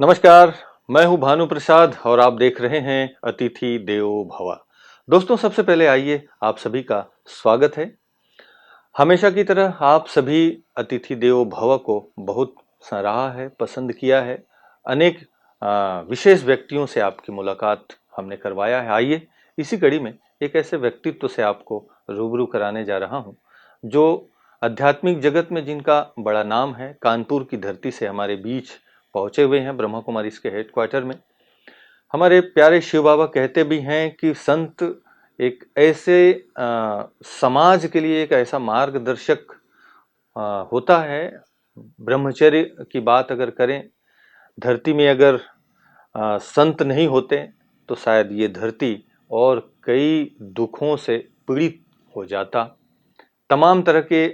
नमस्कार, मैं हूं भानु प्रसाद और आप देख रहे हैं अतिथि देवो भव। दोस्तों, सबसे पहले आइए आप सभी का स्वागत है। हमेशा की तरह आप सभी अतिथि देवो भव को बहुत सराहा है, पसंद किया है। अनेक विशेष व्यक्तियों से आपकी मुलाकात हमने करवाया है। आइए इसी कड़ी में एक ऐसे व्यक्तित्व से आपको रूबरू कराने जा रहा हूं जो आध्यात्मिक जगत में जिनका बड़ा नाम है। कानपुर की धरती से हमारे बीच पहुंचे हुए हैं, ब्रह्मा कुमारी इसके हेडक्वार्टर में। हमारे प्यारे शिव बाबा कहते भी हैं कि संत एक ऐसे समाज के लिए एक ऐसा मार्गदर्शक होता है। ब्रह्मचर्य की बात अगर करें, धरती में अगर संत नहीं होते तो शायद ये धरती और कई दुखों से पीड़ित हो जाता। तमाम तरह के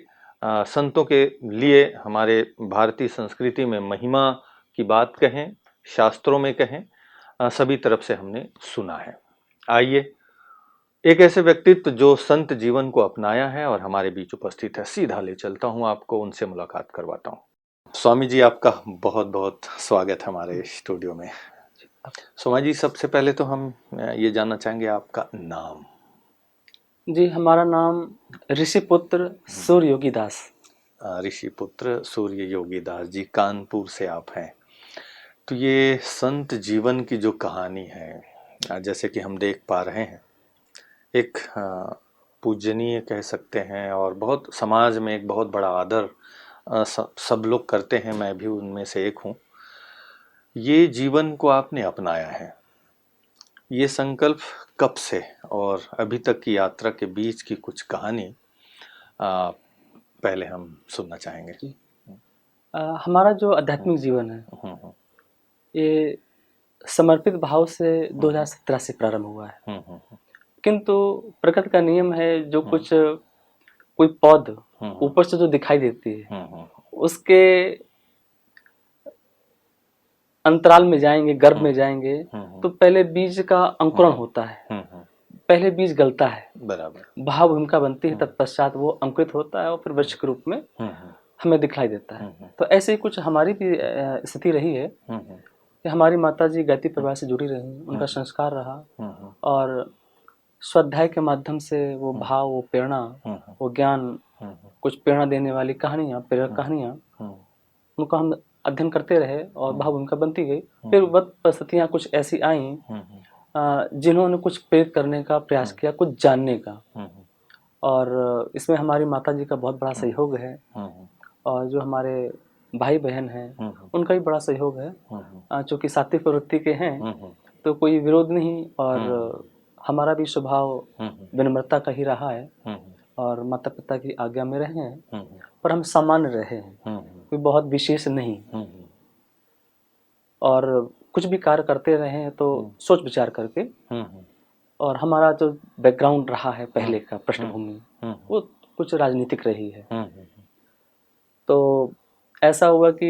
संतों के लिए हमारे भारतीय संस्कृति में महिमा की बात कहें, शास्त्रों में कहें, सभी तरफ से हमने सुना है। आइए एक ऐसे व्यक्तित्व जो संत जीवन को अपनाया है और हमारे बीच उपस्थित है, सीधा ले चलता हूं आपको, उनसे मुलाकात करवाता हूं। स्वामी जी, आपका बहुत बहुत स्वागत है हमारे स्टूडियो में। स्वामी जी, सबसे पहले तो हम ये जानना चाहेंगे आपका नाम। जी, हमारा नाम ऋषिपुत्र सूर्य योगी दास। ऋषिपुत्र सूर्य योगी दास जी, कानपुर से आप हैं। तो ये संत जीवन की जो कहानी है, जैसे कि हम देख पा रहे हैं, एक पूजनीय कह सकते हैं और बहुत समाज में एक बहुत बड़ा आदर सब लोग करते हैं, मैं भी उनमें से एक हूँ। ये जीवन को आपने अपनाया है, ये संकल्प कब से और अभी तक की यात्रा के बीच की कुछ कहानी पहले हम सुनना चाहेंगे। हमारा जो आध्यात्मिक जीवन है ये समर्पित भाव से 2017 से प्रारंभ हुआ है। किंतु प्रकृति का नियम है, जो कुछ कोई पौध ऊपर से जो दिखाई देती है उसके अंतराल में जाएंगे, गर्भ में जाएंगे, तो पहले बीज का अंकुरण होता है, पहले बीज गलता है, बराबर भाव भूमिका बनती है, तत्पश्चात वो अंकुरित होता है और फिर वृक्ष के रूप में हमें दिखलाई देता है। तो ऐसे ही कुछ हमारी भी स्थिति रही है कि हमारी माता जी गायत्री परिवार से जुड़ी रही, उनका संस्कार रहा और स्वाध्याय के माध्यम से वो भाव, वो प्रेरणा, वो ज्ञान, कुछ प्रेरणा देने वाली कहानियाँ, प्रेरक कहानियाँ, उनको हम अध्ययन करते रहे और भाव भूमिका बनती गई। फिर वक्त परिस्थितियाँ कुछ ऐसी आई जिन्होंने कुछ प्रेरित करने का प्रयास किया, कुछ जानने का, और इसमें हमारी माता जी का बहुत बड़ा सहयोग है और जो हमारे भाई बहन हैं उनका भी बड़ा सहयोग है। चूँकि सात्विक प्रवृत्ति के हैं तो कोई विरोध नहीं, और हमारा भी स्वभाव विनम्रता का ही रहा है और माता पिता की आज्ञा में रहे हैं, पर हम सामान्य रहे हैं, कोई बहुत विशेष नहीं। और कुछ भी कार्य करते रहे हैं तो सोच विचार करके, और हमारा जो बैकग्राउंड रहा है पहले का पृष्ठभूमि वो कुछ राजनीतिक रही है। तो ऐसा हुआ कि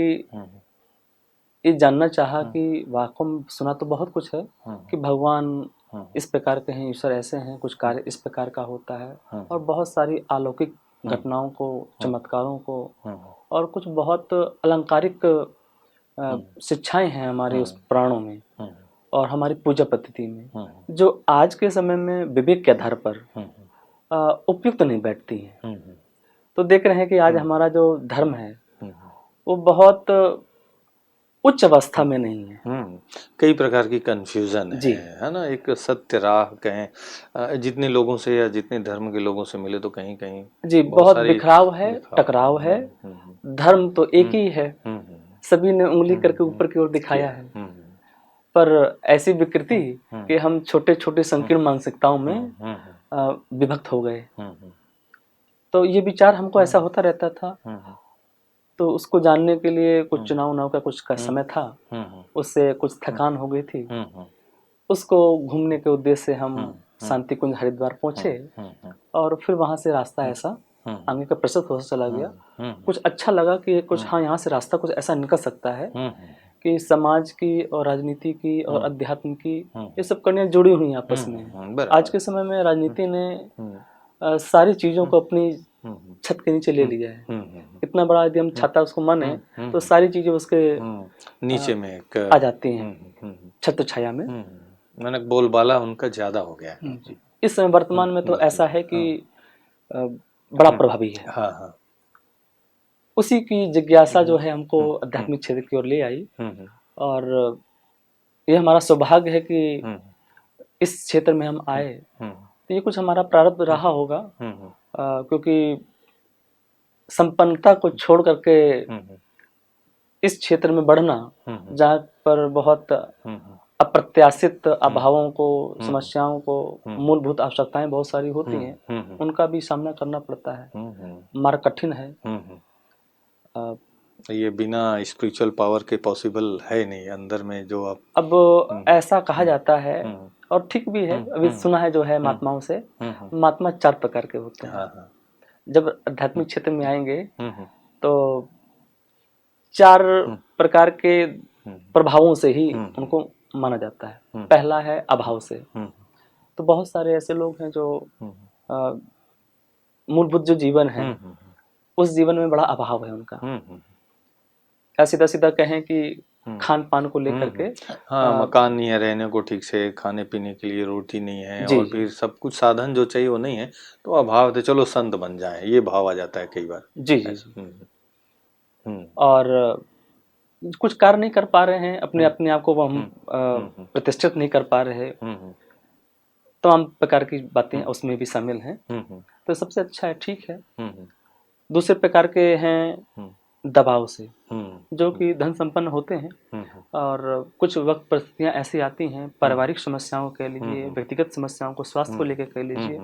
ये जानना चाहा कि वाकई में सुना तो बहुत कुछ है कि भगवान इस प्रकार के हैं, ईश्वर ऐसे हैं, कुछ कार्य इस प्रकार का होता है, और बहुत सारी अलौकिक घटनाओं को, चमत्कारों को, और कुछ बहुत अलंकारिक शिक्षाएं हैं हमारे उस पुराणों में और हमारी पूजा पद्धति में, जो आज के समय में विवेक के आधार पर उपयुक्त नहीं बैठती हैं। तो देख रहे हैं कि आज हमारा जो धर्म है वो बहुत उच्च अवस्था में नहीं है। कई प्रकार की कंफ्यूजन है ना। एक सत्य राह कहें, जितने लोगों से या जितने धर्म के लोगों से मिले तो कहीं कहीं जी बहुत बिखराव है, टकराव है। धर्म तो एक ही है, सभी ने उंगली करके ऊपर की ओर दिखाया है, पर ऐसी विकृति कि हम छोटे छोटे संकीर्ण मानसिकताओं में विभक्त हो गए। तो ये विचार हमको ऐसा होता रहता था, तो उसको जानने के लिए कुछ चुनाव का कुछ का समय था, उससे कुछ थकान हो गई थी। उसको घूमने के उद्देश्य से हम शांति कुंज हरिद्वार पहुंचे और फिर वहां से रास्ता ऐसा आगे का प्रशस्त होता चला गया। कुछ अच्छा लगा कि कुछ यहाँ से रास्ता कुछ ऐसा निकल सकता है कि समाज की और राजनीति की और अध्यात्म की ये सब कड़ियाँ जुड़ी हुई आपस में। आज के समय में राजनीति ने सारी चीजों को अपनी छत के नीचे ले लिया है कि इतना बड़ा यदि हम छाता उसको माने तो सारी चीजें उसके नीचे में आ जाती हैं छत्र छाया में। मैंने बोलबाला उनका ज्यादा हो गया है। इस समय वर्तमान में तो ऐसा है कि बड़ा प्रभावी है। हाँ हाँ। उसी की जिज्ञासा जो है हमको आध्यात्मिक क्षेत्र की ओर ले आई, और ये हमारा सौभाग्य है कि इस क्षेत्र में हम आए। तो ये कुछ हमारा प्रारब्ध रहा होगा, क्योंकि संपन्नता को छोड़ करके इस क्षेत्र में बढ़ना, जहाँ पर बहुत अप्रत्याशित अभावों को, समस्याओं को, मूलभूत आवश्यकताएं बहुत सारी होती हैं, उनका भी सामना करना पड़ता है। मार्ग कठिन है। ये बिना स्पिरिचुअल पावर के पॉसिबल है नहीं, अंदर में जो आप अब ऐसा कहा जाता है, और ठीक भी है, अभी सुना है जो है महात्माओं से, महात्मा 4 प्रकार के होते हैं। जब आध्यात्मिक क्षेत्र में आएंगे तो 4 प्रकार के प्रभावों से ही उनको माना जाता है। पहला है अभाव से। तो बहुत सारे ऐसे लोग हैं जो मूलभूत जो जीवन है उस जीवन में बड़ा अभाव है उनका। सीधा सीधा कहें कि खान पान को लेकर के, हाँ, मकान नहीं है रहने को ठीक से, खाने पीने के लिए रोटी नहीं है, और फिर सब कुछ साधन जो चाहिए वो नहीं है, तो अभाव थे, चलो संत बन जाए, ये भाव आ जाता है कई बार। जी जी। और कुछ कार्य नहीं कर पा रहे हैं, अपने आप को हम प्रतिष्ठित नहीं कर पा रहे, तमाम प्रकार की बातें उसमें भी शामिल हैं। तो सबसे अच्छा है, ठीक है। दूसरे प्रकार के हैं दबाव से, जो कि धन संपन्न होते हैं, और कुछ वक्त परिस्थितियां ऐसी आती हैं, पारिवारिक समस्याओं के लिए, व्यक्तिगत समस्याओं को, स्वास्थ्य को लेकर कह लीजिए,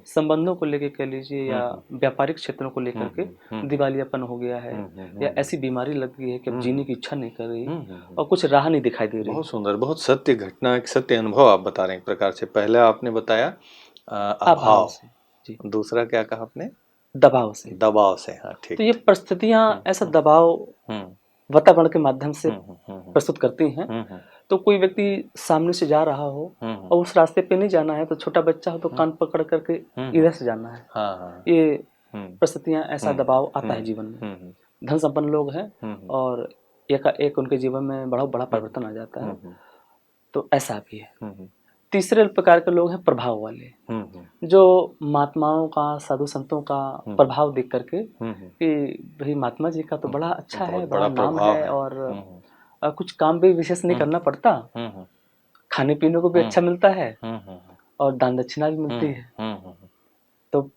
संबंधों को लेकर कह लीजिए, या व्यापारिक क्षेत्रों को लेकर के दिवालियापन हो गया है, या ऐसी बीमारी लग गई है कि अब जीने की इच्छा नहीं कर रही, और कुछ राह नहीं दिखाई दे रही। बहुत सुंदर, बहुत सत्य घटना, एक सत्य अनुभव आप बता रहे हैं एक प्रकार से। पहला आपने बताया अभाव से, दूसरा क्या कहा आपने? दबाव से। दबाव से, हाँ ठीक। तो ये परिस्थितियां ऐसा दबाव वातावरण के माध्यम से प्रस्तुत करती हैं। तो कोई व्यक्ति सामने से जा रहा हो और उस रास्ते पे नहीं जाना है, तो छोटा बच्चा हो तो कान पकड़ करके इधर से जाना है। ये परिस्थितियां, ऐसा दबाव आता है जीवन में। धन संपन्न लोग हैं और एक उनके जीवन में बड़ा बड़ा परिवर्तन आ जाता है, तो ऐसा भी है। तीसरे प्रकार के लोग हैं प्रभाव वाले, जो महात्माओं का, साधु संतों का प्रभाव देख करके कि भाई महात्मा जी का तो बड़ा अच्छा है, बड़ा नाम है, और कुछ काम भी विशेष नहीं करना पड़ता, खाने पीने को भी अच्छा मिलता है, और दान दक्षिणा भी मिलती है। तो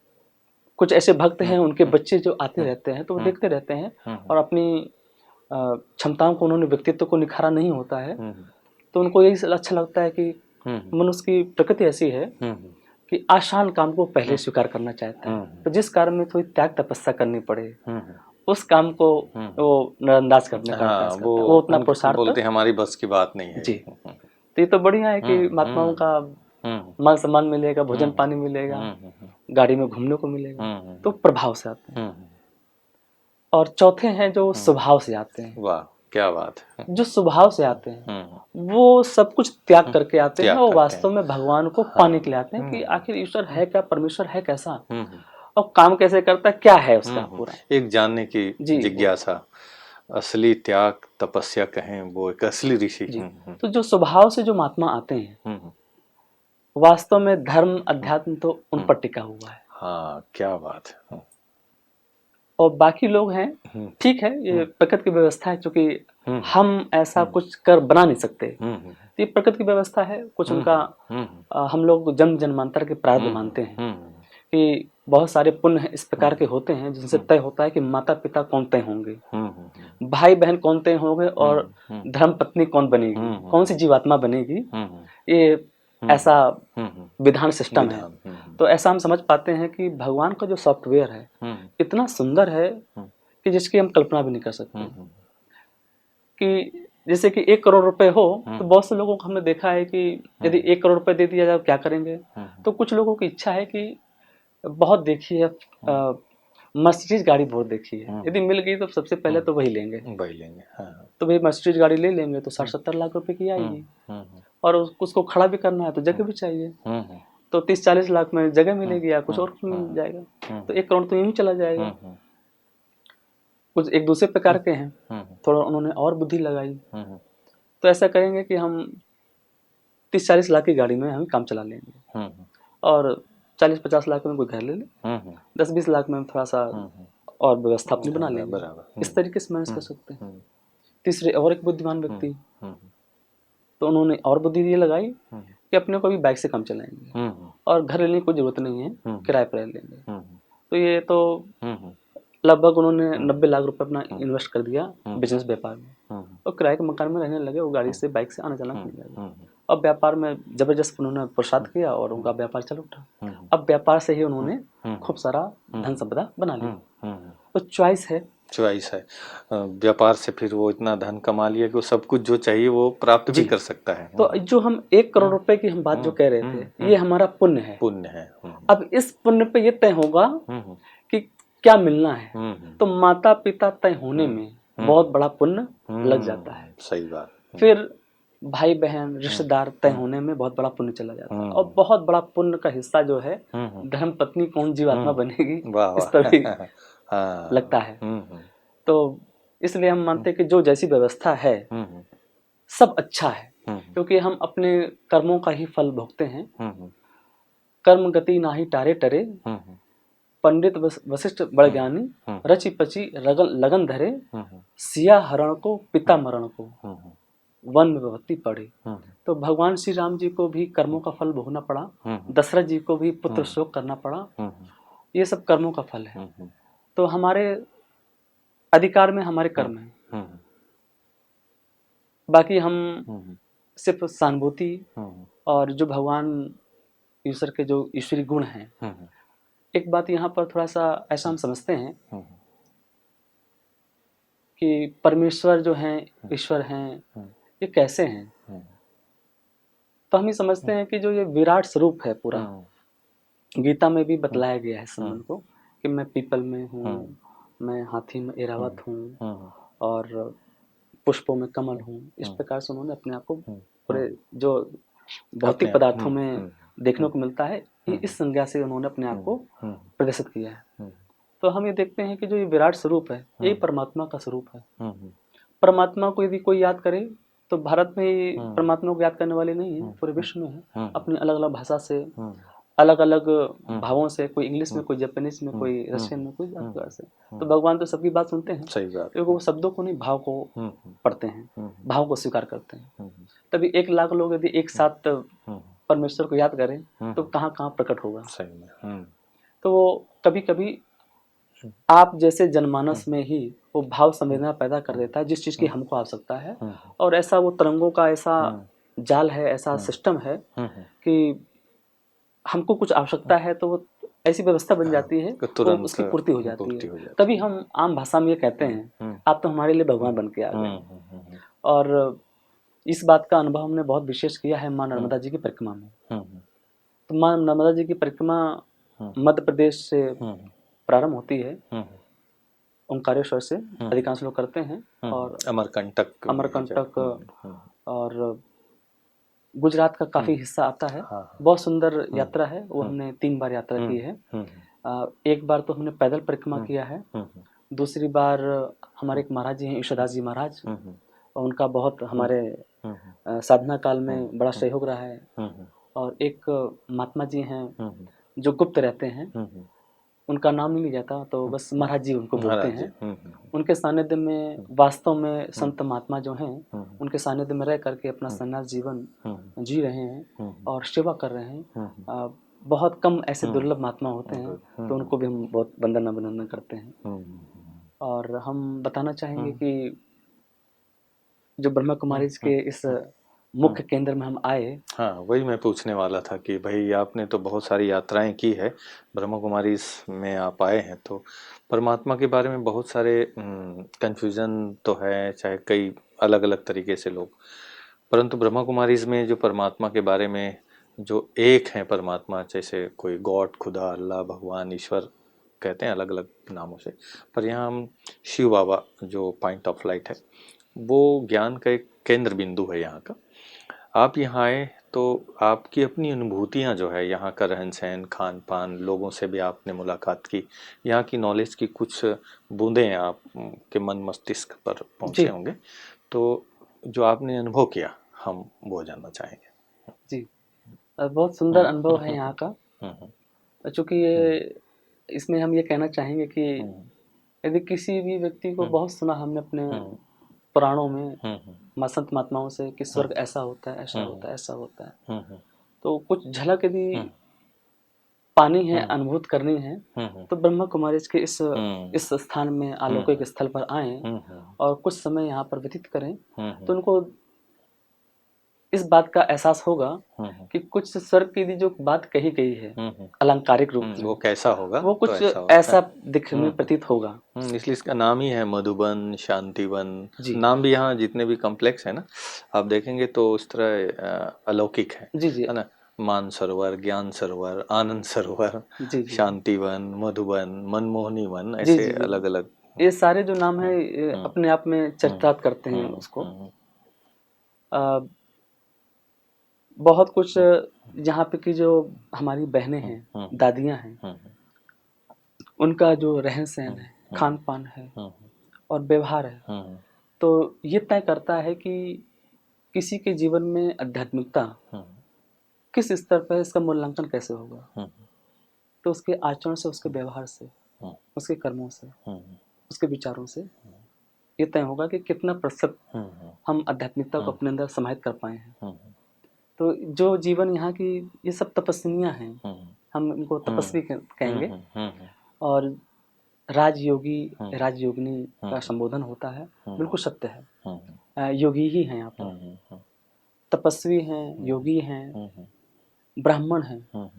कुछ ऐसे भक्त हैं, उनके बच्चे जो आते रहते हैं तो वो देखते रहते हैं, और अपनी क्षमताओं को, उन्होंने व्यक्तित्व को निखारा नहीं होता है, तो उनको यही अच्छा लगता है कि मनुष्य की प्रकृति ऐसी है कि आसान काम को पहले स्वीकार करना चाहता है। तो जिस कार्य में थोड़ी त्याग तपस्या करनी पड़े, उस काम को वो नजरअंदाज करने का प्रयास करता है। वो उतना पुरुषार्थ बोलते हैं हमारी बस की बात नहीं है। जी। तो ये तो बढ़िया है कि महात्माओं का मान सम्मान मिलेगा, भोजन पानी मिलेगा, गाड़ी में घूमने को मिलेगा, तो प्रभाव से आते हैं। और चौथे हैं जो स्वभाव से आते हैं। वाह, क्या बात है। जो स्वभाव से आते हैं वो सब कुछ त्याग करके आते हैं, और वास्तव में भगवान को पाने के लिए आते हैं कि आखिर ईश्वर है क्या, परमेश्वर है कैसा, और काम कैसे करता है, क्या है उसका पूरा, एक जानने की जिज्ञासा। असली त्याग तपस्या कहें, वो एक असली ऋषि। तो जो स्वभाव से जो महात्मा आते हैं, वास्तव में धर्म अध्यात्म तो उन पर टिका हुआ है। हाँ, क्या बात है। और बाकी लोग हैं, ठीक है, ये प्रकृति की व्यवस्था है, क्योंकि हम ऐसा कुछ कर बना नहीं सकते, तो ये प्रकृति की व्यवस्था है। कुछ उनका हम लोग जन्म जन्मांतर के प्रारब्ध मानते हैं कि बहुत सारे पुण्य इस प्रकार के होते हैं जिनसे तय होता है कि माता पिता कौन तय होंगे, भाई बहन कौन तय होंगे, और धर्म पत्नी कौन बनेगी, कौन सी जीवात्मा बनेगी, ये ऐसा विधान सिस्टम है। तो ऐसा हम समझ पाते हैं कि भगवान का जो सॉफ्टवेयर है इतना सुंदर है कि जिसकी हम कल्पना भी नहीं कर सकते। कि जैसे कि 1 करोड़ रुपए हो, तो बहुत से लोगों को हमने देखा है कि यदि 1 करोड़ रुपए दे दिया जाए क्या करेंगे। तो कुछ लोगों की इच्छा है कि बहुत देखी है, मर्सिडीज गाड़ी बहुत देखी है, यदि मिल गई तो सबसे पहले तो वही लेंगे। हाँ। तो भाई मर्सिडीज गाड़ी ले लेंगे तो 60-70 लाख रुपए की आएगी, और उसको खड़ा भी करना है तो जगह भी चाहिए, तो 30-40 लाख में जगह मिलेगी या कुछ और मिल जाएगा, तो 1 करोड़ तो यूं ही चला जाएगा। कुछ एक दूसरे प्रकार के हैं, थोड़ा उन्होंने और बुद्धि लगाई। तो ऐसा करेंगे कि हम 30-40 लाख की गाड़ी में हम काम चला लेंगे और 40-50 लाख में कोई घर ले ले, 10-20 लाख में हम थोड़ा सा और व्यवस्था अपनी बना लेंगे। इस तरीके से मैनेज कर सकते हैं। तीसरे और एक बुद्धिमान व्यक्ति, तो उन्होंने और बुद्धि ये लगाई कि अपने को भी बाइक से काम चलाएंगे और घर लेने की कोई जरूरत नहीं है, किराए पर लेंगे। तो ये तो लगभग उन्होंने 90 लाख रुपए अपना इन्वेस्ट कर दिया बिजनेस व्यापार में, और किराए के मकान में रहने लगे, वो गाड़ी से बाइक से आना जाना करने लगे। अब व्यापार में जबरदस्त उन्होंने प्रसाद किया और उनका व्यापार चल उठा। अब व्यापार से ही उन्होंने खूब सारा धन संपदा बना लिया। तो चॉइस है व्यापार से फिर वो इतना धन कमा लिया कि वो सब कुछ जो चाहिए वो प्राप्त भी कर सकता है। तो जो हम 1 करोड़ रुपए की हम बात जो कह रहे थे, ये हमारा पुण्य है। अब इस पुण्य पे ये तय होगा कि क्या मिलना है। तो माता पिता तय होने में बहुत बड़ा पुण्य लग जाता है। सही बात। फिर भाई बहन रिश्तेदार तय होने में बहुत बड़ा पुण्य चला जाता है, और बहुत बड़ा पुण्य का हिस्सा जो है धर्म पत्नी कौन जीवात्मा बनेगी, इस पर भी लगता है। तो इसलिए हम मानते हैं कि जो जैसी व्यवस्था है सब अच्छा है, क्योंकि हम अपने कर्मों का ही फल भोगते हैं। कर्म गति नाही टारे टरे, पंडित वशिष्ठ बड़ ज्ञानी, रचि पची लगन धरे, सिया हरण को पिता मरण को, वन में विपत्ति पड़े। तो भगवान श्री राम जी को भी कर्मों का फल भोगना पड़ा, दशरथ जी को भी पुत्र शोक करना पड़ा, ये सब कर्मों का फल है। तो हमारे अधिकार में हमारे कर्म है, बाकी हम सिर्फ सहानुभूति और जो भगवान ईश्वर के जो ईश्वरी गुण हैं। एक बात यहाँ पर थोड़ा सा ऐसा हम समझते हैं कि परमेश्वर जो हैं, ईश्वर हैं, ये कैसे हैं। तो हम ये समझते हैं कि जो ये विराट स्वरूप है पूरा, गीता में भी बतलाया गया है संबंध को, कि मैं पीपल में हूँ, मैं हाथी में एरावत हूँ और पुष्पों में कमल हूँ। इस प्रकार से उन्होंने अपने आप को पूरे जो भौतिक पदार्थों में देखने को मिलता है, इस संज्ञा से उन्होंने अपने आप को प्रदर्शित किया है। तो हम ये देखते हैं कि जो ये विराट स्वरूप है, यही परमात्मा का स्वरूप है। परमात्मा को यदि कोई याद करे तो भारत में ही परमात्मा को याद करने वाले नहीं है, पूरे विश्व में है, अपनी अलग अलग भाषा से, अलग अलग भावों से, कोई इंग्लिश में, कोई जापानीज में, कोई रशियन में, कोई प्रकार से। तो भगवान तो सबकी बात सुनते हैं, सही बात, क्योंकि वो शब्दों को नहीं, भाव को पढ़ते हैं, भाव को स्वीकार करते हैं। तभी 1 लाख लोग यदि एक साथ परमेश्वर को याद करें तो कहाँ कहाँ प्रकट होगा। सही में। तो वो कभी कभी आप जैसे जनमानस में ही वो भाव संवेदना पैदा कर देता है, जिस चीज की हमको आवश्यकता है। और ऐसा वो तरंगों का ऐसा जाल है, ऐसा सिस्टम है कि हमको कुछ आवश्यकता है तो वो ऐसी व्यवस्था बन जाती है तो उसकी पूर्ति हो जाती है। तभी हम आम भाषा में ये कहते हैं, आप तो हमारे लिए भगवान बन के आ गए। और इस बात का अनुभव हमने बहुत विशेष किया है माँ नर्मदा जी की परिक्रमा में। तो माँ नर्मदा जी की परिक्रमा मध्य प्रदेश से प्रारंभ होती है, ओंकारेश्वर से अधिकांश लोग करते हैं, और अमरकंटक और गुजरात का काफी हिस्सा आता है। बहुत सुंदर यात्रा है वो, हमने 3 बार यात्रा की है। एक बार तो हमने पैदल परिक्रमा किया है, दूसरी बार हमारे एक महाराज जी हैं ईश्वरदास जी महाराज, और उनका बहुत हमारे साधना काल में बड़ा सहयोग रहा है। और एक महात्मा जी हैं जो गुप्त रहते हैं, उनका नाम नहीं लिया जाता, तो बस महाराज जी उनको बोलते हैं। उनके सानिध्य में वास्तव में संत महात्मा जो हैं, उनके सानिध्य में रह करके अपना सन्यास जीवन जी रहे हैं और सेवा कर रहे हैं। बहुत कम ऐसे दुर्लभ महात्मा होते हैं, तो उनको भी हम बहुत वंदना अभिनंदन करते हैं। और हम बताना चाहेंगे कि जो ब्रह्मा कुमारी के इस मुख्य केंद्र में हम आए। हाँ, वही मैं पूछने वाला था कि भाई आपने तो बहुत सारी यात्राएं की है, ब्रह्मा कुमारी में आप आए हैं, तो परमात्मा के बारे में बहुत सारे कंफ्यूजन तो है, चाहे कई अलग अलग तरीके से लोग, परंतु ब्रह्मा कुमारीज में जो परमात्मा के बारे में जो एक है परमात्मा, जैसे कोई गॉड, खुदा, अल्लाह, भगवान, ईश्वर कहते हैं अलग अलग नामों से, पर यहाँ हम शिव बाबा जो पॉइंट ऑफ लाइट है वो ज्ञान का एक केंद्र बिंदु है यहाँ का। आप यहाँ आए तो आपकी अपनी अनुभूतियाँ जो है यहाँ का रहन सहन, खान पान, लोगों से भी आपने मुलाकात की, यहाँ की नॉलेज की कुछ बूंदें आप के मन मस्तिष्क पर पहुँचे जी होंगे, तो जो आपने अनुभव किया हम वो जानना चाहेंगे। जी। बहुत सुंदर अनुभव है यहाँ का। चूँकि ये इसमें हम ये कहना चाहेंगे कि यदि किसी भी व्यक्ति को बहुत सुना हमने अपने पुराणों में संत महात्माओं से कि स्वर्ग ऐसा होता है, ऐसा होता है, ऐसा होता है, तो कुछ झलक यदि पानी है, अनुभूत करनी है, तो ब्रह्मा कुमारी के इस स्थान में अलौकिक स्थल पर आएं और कुछ समय यहाँ पर व्यतीत करें, तो उनको इस बात का एहसास होगा कि कुछ स्वर्ग की जो बात कही गई है अलंकारिक रूप में, वो कैसा होगा, वो तो कुछ ऐसा होता है। ऐसा दिखने में प्रतीत होगा। इसलिए इसका नाम ही है मधुबन, शांतिवन। जी नाम भी यहाँ जितने भी कॉम्प्लेक्स है ना, आप देखेंगे तो उस तरह अलौकिक जी जी है ना। मान सरोवर, ज्ञान सरोवर, आनंद सरोवर, जी जी शांतिवन, मधुबन, मनमोहनी वन, जी ऐसे जी जी। अलग अलग। ये सारे जो नाम है ये अपने आप में चरितार्थ करते हैं उसको। अ, बहुत कुछ यहाँ पे की जो हमारी बहनें हैं, दादियाँ हैं, उनका जो रहन सहन है, खान पान है और व्यवहार है, तो ये तय करता है कि किसी के जीवन में आध्यात्मिकता किस स्तर पर है, इसका मूल्यांकन कैसे होगा। तो उसके आचरण से, उसके व्यवहार से, उसके कर्मों से, उसके विचारों से ये तय होगा कि कितना प्रतिशत हम आध्यात्मिकता को अपने अंदर समाहित कर पाए हैं। तो जो जीवन यहाँ की ये सब तपस्विनियाँ हैं, हम इनको तपस्वी कहेंगे। और राजयोगी, राजयोगिनी का संबोधन होता है, बिल्कुल सत्य है। योगी ही हैं यहाँ पर, तपस्वी हैं, योगी हैं, ब्राह्मण हैं।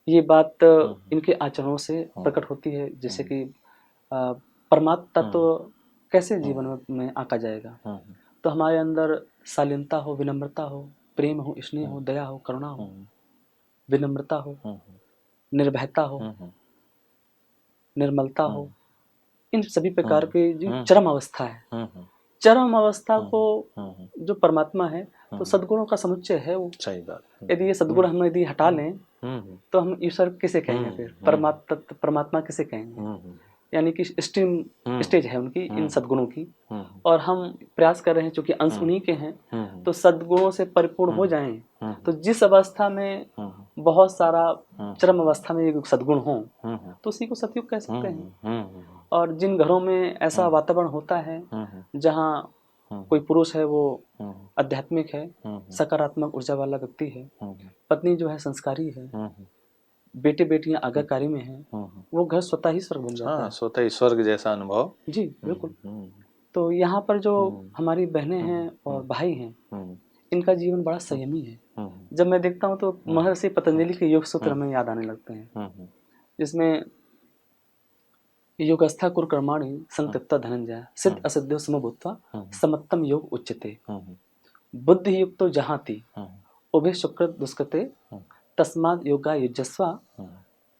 ये बात इनके आचरणों से प्रकट होती है, जैसे कि परमात्मा तत्व कैसे जीवन में आका जाएगा। तो हमारे अंदर शालीनता हो, विनम्रता हो, प्रेम हो, स्नेह हो, दया हो, करुणा हो, विनम्रता हो, निर्भयता हो, निर्मलता हो, इन सभी प्रकार की जो चरम अवस्था है, चरम अवस्था को जो परमात्मा है, तो सद्गुणों का समुच्चय है वो। सही बात। यदि ये सद्गुण हम यदि हटा लें, तो हम ईश्वर किसे कहेंगे फिर, परमात्मा किसे कहेंगे। यानी कि स्टेज है उनकी इन सद्गुणों की, और हम प्रयास कर रहे हैं चूंकि अंश उन्हीं के हैं, तो सद्गुणों से परिपूर्ण हो जाएं। तो जिस अवस्था में बहुत सारा चरम अवस्था में ये सद्गुण हो, तो उसी को सतयुग कह सकते हैं। और जिन घरों में ऐसा वातावरण होता है जहाँ कोई पुरुष है वो आध्यात्मिक है, सकारात्मक ऊर्जा वाला व्यक्ति है, पत्नी जो है संस्कारी है, बेटे बेटियां आज्ञाकारी में हैं, वो घर स्वतः ही स्वर्ग बन जाता है। स्वतः ही स्वर्ग जैसा अनुभव। जी बिल्कुल। तो यहाँ पर जो हमारी बहनें हैं और भाई हैं, इनका जीवन बड़ा संयमी है। जब मैं देखता हूँ तो महर्षि पतंजलि के योग सूत्र हमें याद आने लगते हैं, जिसमें योगस्था कुरु कर्माणि संतप्ता धनंजय सिद्ध असिद्धो समभूत्वा समत्तम योग उच्यते बुद्धि युक्तो जहाति उभय शुक्र दुष्कृते तस्माद योगा युजस्वा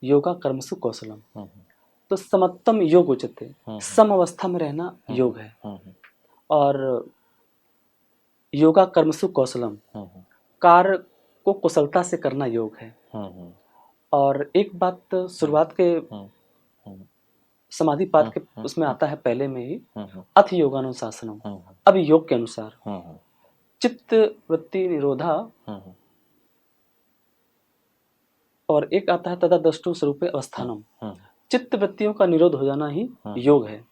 योगा कर्मसु कौशलम। तो समत्तम योग उच्यते, सम अवस्था में रहना योग है, और योगा कर्मसु कौशलम, कार्य को कुशलता से करना योग है। और एक बात शुरुआत के समाधि पाद के उसमें आता है पहले में ही, अथ योगानुशासनम, अब योग के अनुसार चित्त वृत्ति निरोधा, और एक आता है तथा दृष्टु स्वरूपे अवस्थानम, चित्त वृत्तियों का निरोध हो जाना ही योग है,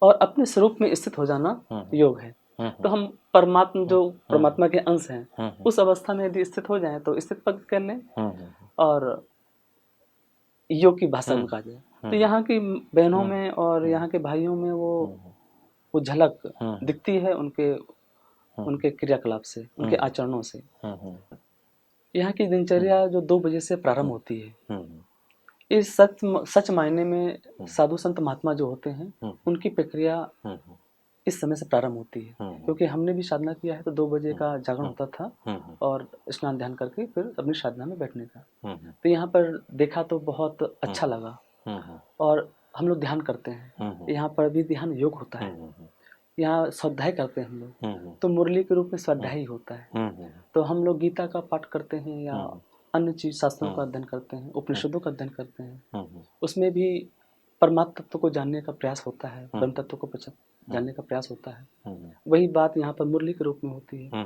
और अपने स्वरूप में स्थित हो जाना योग है। तो हम परमात्मा जो परमात्मा के अंश हैं, उस अवस्था में यदि स्थित हो जाएं तो स्थित पद कर लें, और योग की भाषा में कहा जाए तो यहाँ की बहनों में और यहाँ के भाइयों में वो झलक दिखती है उनके क्रियाकलाप से, उनके आचरणों से। यहाँ की दिनचर्या जो 2 बजे से प्रारंभ होती है, इस सच मायने में साधु संत महात्मा जो होते हैं, उनकी प्रक्रिया इस समय से प्रारंभ होती है। क्योंकि हमने भी साधना किया है तो 2 बजे का जागरण होता था, और स्नान ध्यान करके फिर अपनी साधना में बैठने का। तो यहाँ पर देखा तो बहुत अच्छा लगा, और हम लोग ध्यान करते हैं, यहाँ पर भी ध्यान योग होता है। यहाँ स्वाध्याय करते हैं हम लोग, तो मुरली के रूप में स्वाध्याय ही होता है। तो हम लोग गीता का पाठ करते हैं या अन्य चीज शास्त्रों का अध्ययन करते हैं, उपनिषदों का अध्ययन करते हैं। उसमें भी परमात्म तत्व को जानने का प्रयास होता है, ब्रह्म तत्व को जानने का प्रयास होता है। वही बात यहाँ पर मुरली के रूप में होती है,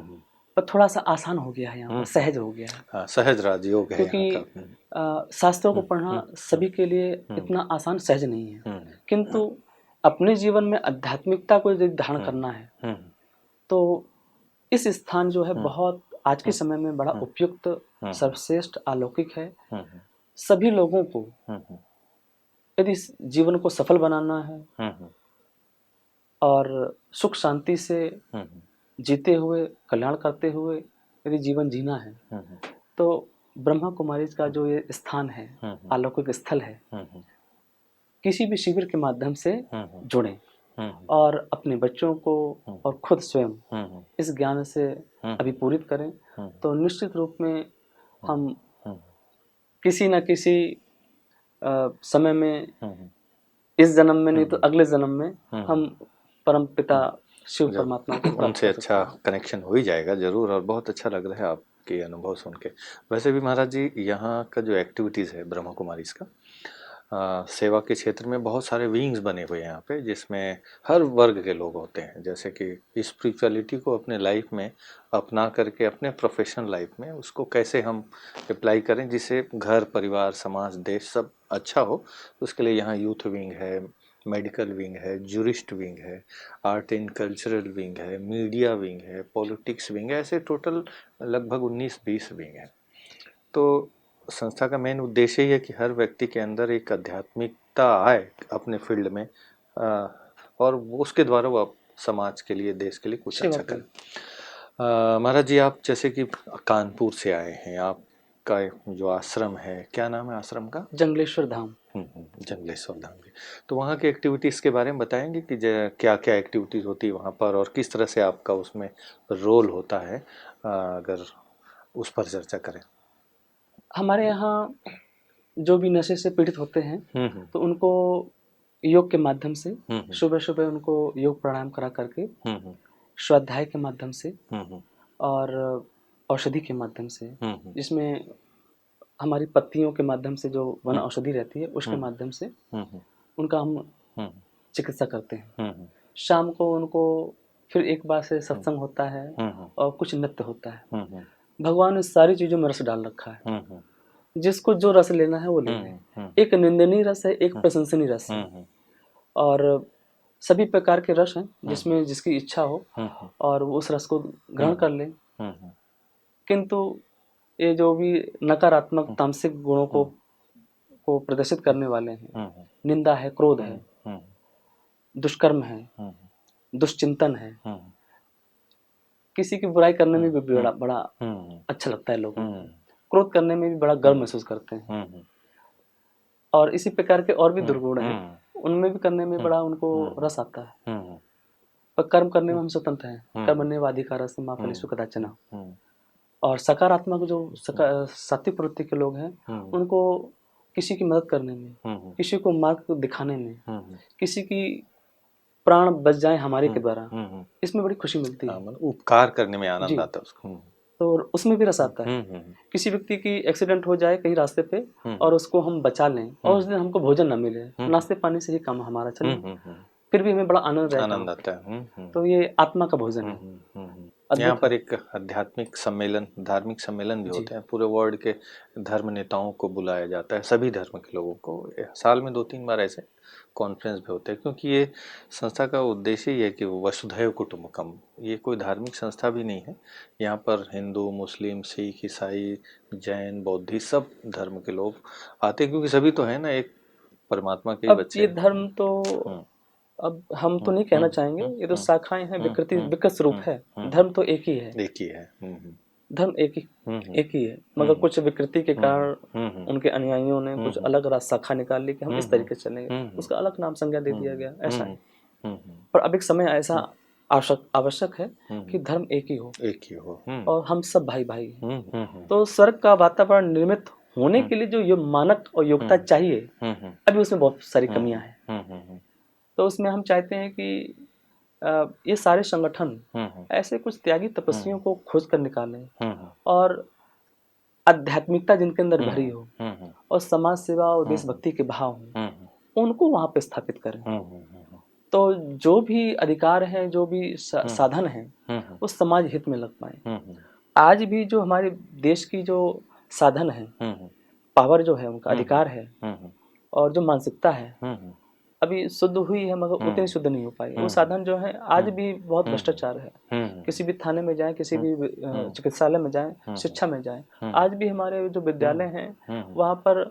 पर थोड़ा सा आसान हो गया है, यहाँ पर सहज हो गया है। हाँ, सहज राजयोग है क्योंकि शास्त्रों को पढ़ना सभी के लिए इतना आसान सहज नहीं है, किंतु अपने जीवन में आध्यात्मिकता को यदि धारण करना है तो इस स्थान जो है बहुत आज के समय में बड़ा उपयुक्त, सर्वश्रेष्ठ, अलौकिक है। सभी लोगों को यदि जीवन को सफल बनाना है और सुख शांति से जीते हुए, कल्याण करते हुए यदि जीवन जीना है तो ब्रह्मा कुमारी का जो ये स्थान है, अलौकिक स्थल है, किसी भी शिविर के माध्यम से जुड़ें और अपने बच्चों को और खुद स्वयं इस ज्ञान से अभिपूरित करें, तो निश्चित रूप में हम किसी न किसी समय में, इस जन्म में नहीं तो अगले जन्म में, हम परम पिता शिव परमात्मा को उनसे अच्छा कनेक्शन हो ही जाएगा जरूर। और बहुत अच्छा लग रहा है आपके अनुभव सुन के। वैसे भी महाराज जी, यहाँ का जो एक्टिविटीज़ है ब्रह्मा कुमारीज का, सेवा के क्षेत्र में बहुत सारे विंग्स बने हुए हैं यहाँ पे, जिसमें हर वर्ग के लोग होते हैं। जैसे कि स्पिरिचुअलिटी को अपने लाइफ में अपना करके अपने प्रोफेशनल लाइफ में उसको कैसे हम अप्लाई करें जिससे घर, परिवार, समाज, देश सब अच्छा हो। उसके लिए यहाँ यूथ विंग है, मेडिकल विंग है, जूरिस्ट विंग है, आर्ट एंड कल्चरल विंग है, मीडिया विंग है, पॉलिटिक्स विंग है, ऐसे टोटल लगभग 19-20 विंग है। तो संस्था का मेन उद्देश्य ही है कि हर व्यक्ति के अंदर एक आध्यात्मिकता आए अपने फील्ड में, और उसके द्वारा वो समाज के लिए, देश के लिए कुछ अच्छा करें। महाराज जी, आप जैसे कि कानपुर से आए हैं, आपका जो आश्रम है, क्या नाम है आश्रम का? जंगलेश्वर धाम। जंगलेश्वर धाम की। तो वहाँ के एक्टिविटीज़ के बारे में बताएंगे कि क्या क्या एक्टिविटीज़ होती है वहाँ पर और किस तरह से आपका उसमें रोल होता है, अगर उस पर चर्चा करें। हमारे यहाँ जो भी नशे से पीड़ित होते हैं तो उनको योग के माध्यम से सुबह सुबह उनको योग प्राणायाम करा करके, स्वाध्याय के माध्यम से और औषधि के माध्यम से, जिसमें हमारी पत्तियों के माध्यम से जो वन औषधि रहती है उसके माध्यम से उनका हम चिकित्सा करते हैं। शाम को उनको फिर एक बार से सत्संग होता है और कुछ नृत्य होता है। भगवान ने सारी चीजों में रस डाल रखा है, जिसको जो रस लेना है वो ले लें। एक निंदनीय रस है, एक प्रशंसनीय रस है, और सभी प्रकार के रस हैं जिसमें जिसकी इच्छा हो और उस रस को ग्रहण कर ले। किंतु ये जो भी नकारात्मक तामसिक गुणों को प्रदर्शित करने वाले हैं, निंदा है, क्रोध है, दुष्कर्म है, दुष्चिंतन है, किसी की बुराई करने में भी बड़ा अच्छा लगता है लोगों को, क्रोध करने में भी बड़ा गर्व महसूस करते हैं, और इसी प्रकार के और भी दुर्गुण हैं, उनमें भी करने में बड़ा उनको रस आता है। पर कर्म करने में हम स्वतंत्र हैं, कर्मण्येवाधिकारस्ते मा फलेषु कदाचन। और सकारात्मक जो सात्विक प्रवृत्ति के लोग हैं, उनको किसी की मदद करने में, किसी को मार्ग दिखाने में, किसी की प्राण बच जाए हमारे के द्वारा, इसमें बड़ी खुशी मिलती है। उपकार करने में आनंद आता है उसको, तो उसमें भी रस आता है। किसी व्यक्ति की एक्सीडेंट हो जाए कहीं रास्ते पे और उसको हम बचा लें और उस दिन हमको भोजन न मिले, नाश्ते पानी से ही काम हमारा चले, फिर भी हमें बड़ा आनंद आता है। तो ये आत्मा का भोजन है। यहाँ पर एक आध्यात्मिक सम्मेलन, धार्मिक सम्मेलन भी होते हैं। पूरे वर्ल्ड के धर्म नेताओं को बुलाया जाता है, सभी धर्म के लोगों को। साल में 2-3 बार ऐसे कॉन्फ्रेंस भी होते हैं, क्योंकि ये संस्था का उद्देश्य ही है कि वसुधैव कुटुंबकम, ये कोई धार्मिक संस्था भी नहीं है। यहाँ पर हिंदू, मुस्लिम, सिख, ईसाई, जैन, बौद्धी सब धर्म के लोग आते हैं, क्योंकि सभी तो है ना एक परमात्मा के बच्चे। ये धर्म तो अब हम तो नहीं कहना चाहेंगे, ये तो शाखाएं हैं, विकृत रूप है। धर्म तो एक ही है, धर्म एक ही है, मगर कुछ विकृति के कारण उनके अनुयायियों ने कुछ अलग शाखा निकाल ली कि हम इस तरीके से चलेंगे, उसका अलग नाम संज्ञा दे दिया गया, ऐसा है। पर अब एक समय ऐसा आवश्यक है कि धर्म एक ही हो और हम सब भाई भाई हैं। तो स्वर्ग का वातावरण निर्मित होने के लिए जो मानक और योग्यता चाहिए, अभी उसमें बहुत सारी कमियां हैं। तो उसमें हम चाहते हैं कि ये सारे संगठन ऐसे कुछ त्यागी तपस्वियों को खोज कर निकालें और आध्यात्मिकता जिनके अंदर भरी हो और समाज सेवा और देशभक्ति के भाव हों, उनको वहां पे स्थापित करें। तो जो भी अधिकार हैं, जो भी साधन हैं, वो समाज हित में लग पाए। आज भी जो हमारे देश की जो साधन है, पावर जो है, उनका अधिकार है और जो मानसिकता है, अभी शुद्ध हुई है मगर उतनी शुद्ध नहीं हो पाई। वो साधन जो है आज भी बहुत भ्रष्टाचार है। किसी भी थाने में जाएं, किसी भी चिकित्सालय में जाएं, शिक्षा में जाएं, आज भी हमारे जो विद्यालय हैं वहाँ पर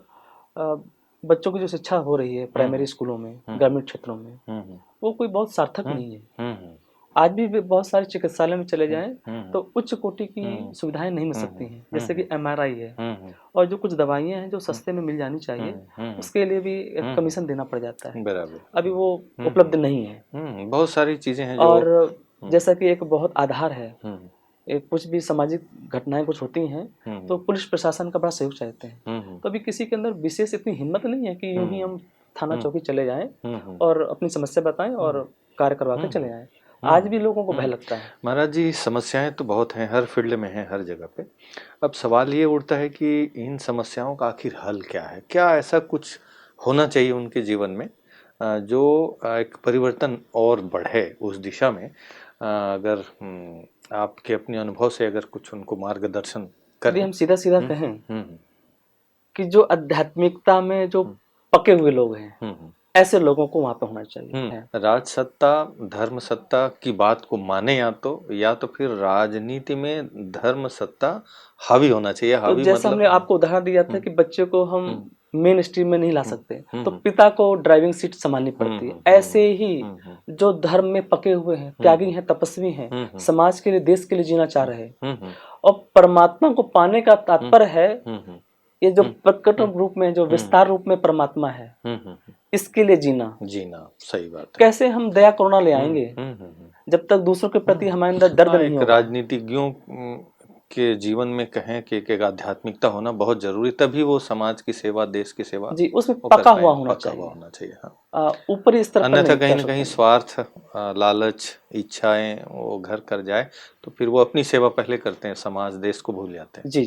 बच्चों की जो शिक्षा हो रही है प्राइमरी स्कूलों में, ग्रामीण क्षेत्रों में, वो कोई बहुत सार्थक नहीं है। आज भी बहुत सारे चिकित्सालय में चले जाएं तो उच्च कोटि की सुविधाएं नहीं मिल सकती हैं, जैसे कि MRI है और जो कुछ दवाइयां हैं जो सस्ते में मिल जानी चाहिए, उसके लिए भी एक कमीशन देना पड़ जाता है। बराबर, अभी वो उपलब्ध नहीं है। बहुत सारी चीजें हैं जो और जैसा कि एक बहुत आधार है, एक कुछ भी सामाजिक घटनाएं कुछ होती हैं तो पुलिस प्रशासन का बड़ा सहयोग चाहते हैं। तो अभी किसी के अंदर विशेष इतनी हिम्मत नहीं है कि यूं ही हम थाना चौकी चले जाएं और अपनी समस्या बताएं और कार्य करवा के चले आएं। आज भी लोगों को भय लगता है। महाराज जी, समस्याएं तो बहुत हैं, हर फील्ड में हैं, हर जगह पे। अब सवाल ये उठता है कि इन समस्याओं का आखिर हल क्या है? क्या ऐसा कुछ होना चाहिए उनके जीवन में जो एक परिवर्तन और बढ़े उस दिशा में? अगर आपके अपने अनुभव से अगर कुछ उनको मार्गदर्शन अभी करें। हम सीधा सीधा कहें कि जो आध्यात्मिकता में जो पके हुए लोग हैं, ऐसे लोगों को वहां पे होना चाहिए। राज सत्ता, धर्म सत्ता की बात को माने या तो फिर राजनीति में धर्म सत्ता हावी होना चाहिए। तो हावी जैसा मतलब हमने आपको उदाहरण दिया था कि बच्चे को हम मेन स्ट्रीम में नहीं ला सकते, तो पिता को ड्राइविंग सीट संभालनी पड़ती है। ऐसे ही जो धर्म में पके हुए हैं, त्यागी हैं, तपस्वी हैं, समाज के लिए, देश के लिए जीना चाह रहे हैं और परमात्मा को पाने का तात्पर्य है ये जो प्रकट रूप में, जो विस्तार रूप में परमात्मा है, इसके लिए जीना। सही बात है। कैसे हम दया करुणा ले आएंगे जब तक दूसरों के प्रति हमारे अंदर दर्द नहीं होगा? राजनीतिज्ञों के जीवन में कहें कि एक आध्यात्मिकता होना बहुत जरूरी, तभी वो समाज की सेवा, देश की सेवा जी, उसमें पका हुआ होना चाहिए। ऊपरी स्तर पर अन्यथा कहीं न कहीं स्वार्थ, लालच, इच्छाएं वो घर कर जाए तो फिर वो अपनी सेवा पहले करते हैं, समाज, देश को भूल जाते हैं। जी।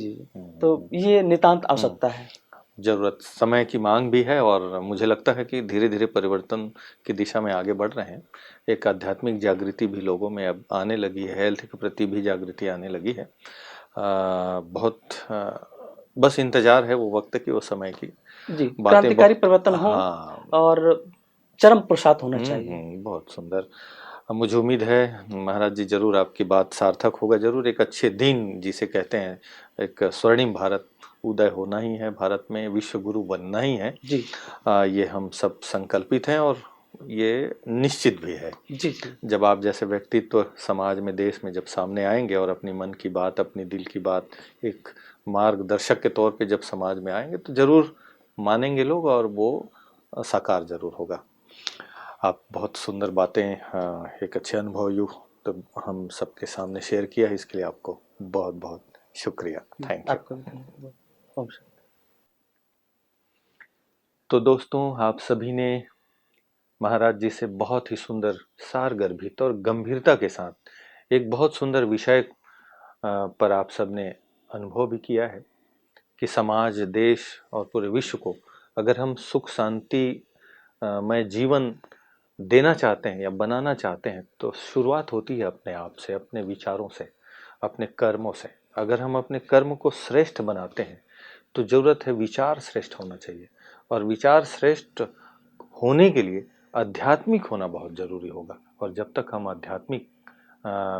तो ये नितांत आवश्यकता है, जरूरत, समय की मांग भी है और मुझे लगता है कि धीरे धीरे परिवर्तन की दिशा में आगे बढ़ रहे हैं। एक आध्यात्मिक जागृति भी लोगों में अब आने लगी है, हेल्थ के प्रति भी जागृति आने लगी है। बस इंतजार है वो वक्त की, वो समय की। जी, क्रांतिकारी परिवर्तन हो और चरम पुरुषार्थ होना चाहिए। बहुत सुंदर। मुझे उम्मीद है महाराज जी, जरूर आपकी बात सार्थक होगा। जरूर एक अच्छे दिन जिसे कहते हैं, एक स्वर्णिम भारत उदय होना ही है, भारत में विश्व गुरु बनना ही है जी। ये हम सब संकल्पित हैं और ये निश्चित भी है। जी। जब आप जैसे व्यक्तित्व समाज में, देश में जब सामने आएंगे और अपनी मन की बात, अपनी दिल की बात एक मार्गदर्शक के तौर पे जब समाज में आएंगे तो जरूर मानेंगे लोग और वो साकार जरूर होगा। आप बहुत सुंदर बातें, एक अच्छे अनुभव युग तो हम सबके सामने शेयर किया है, इसके लिए आपको बहुत बहुत शुक्रिया। Thank you. तो दोस्तों, आप सभी ने महाराज जी से बहुत ही सुंदर, सारगर्भित और गंभीरता के साथ एक बहुत सुंदर विषय पर आप सबने अनुभव भी किया है कि समाज, देश और पूरे विश्व को अगर हम सुख शांति में जीवन देना चाहते हैं या बनाना चाहते हैं तो शुरुआत होती है अपने आप से, अपने विचारों से, अपने कर्मों से। अगर हम अपने कर्म को श्रेष्ठ बनाते हैं तो जरूरत है विचार श्रेष्ठ होना चाहिए, और विचार श्रेष्ठ होने के लिए आध्यात्मिक होना बहुत जरूरी होगा। और जब तक हम आध्यात्मिक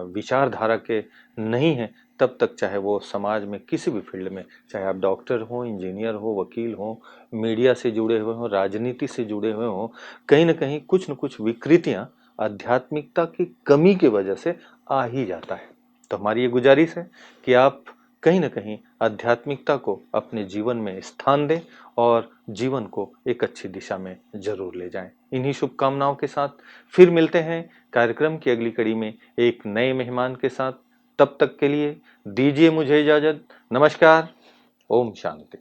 विचारधारा के नहीं हैं तब तक, चाहे वो समाज में किसी भी फील्ड में, चाहे आप डॉक्टर हो, इंजीनियर हो, वकील हो, मीडिया से जुड़े हुए हो, राजनीति से जुड़े हुए हो, कहीं ना कहीं कुछ न कुछ विकृतियां आध्यात्मिकता की कमी की वजह से आ ही जाता है। तो हमारी ये गुजारिश है कि आप कहीं ना कहीं आध्यात्मिकता को अपने जीवन में स्थान दें और जीवन को एक अच्छी दिशा में जरूर ले जाएं। इन्हीं शुभकामनाओं के साथ फिर मिलते हैं कार्यक्रम की अगली कड़ी में एक नए मेहमान के साथ। तब तक के लिए दीजिए मुझे इजाजत। नमस्कार। ओम शांति।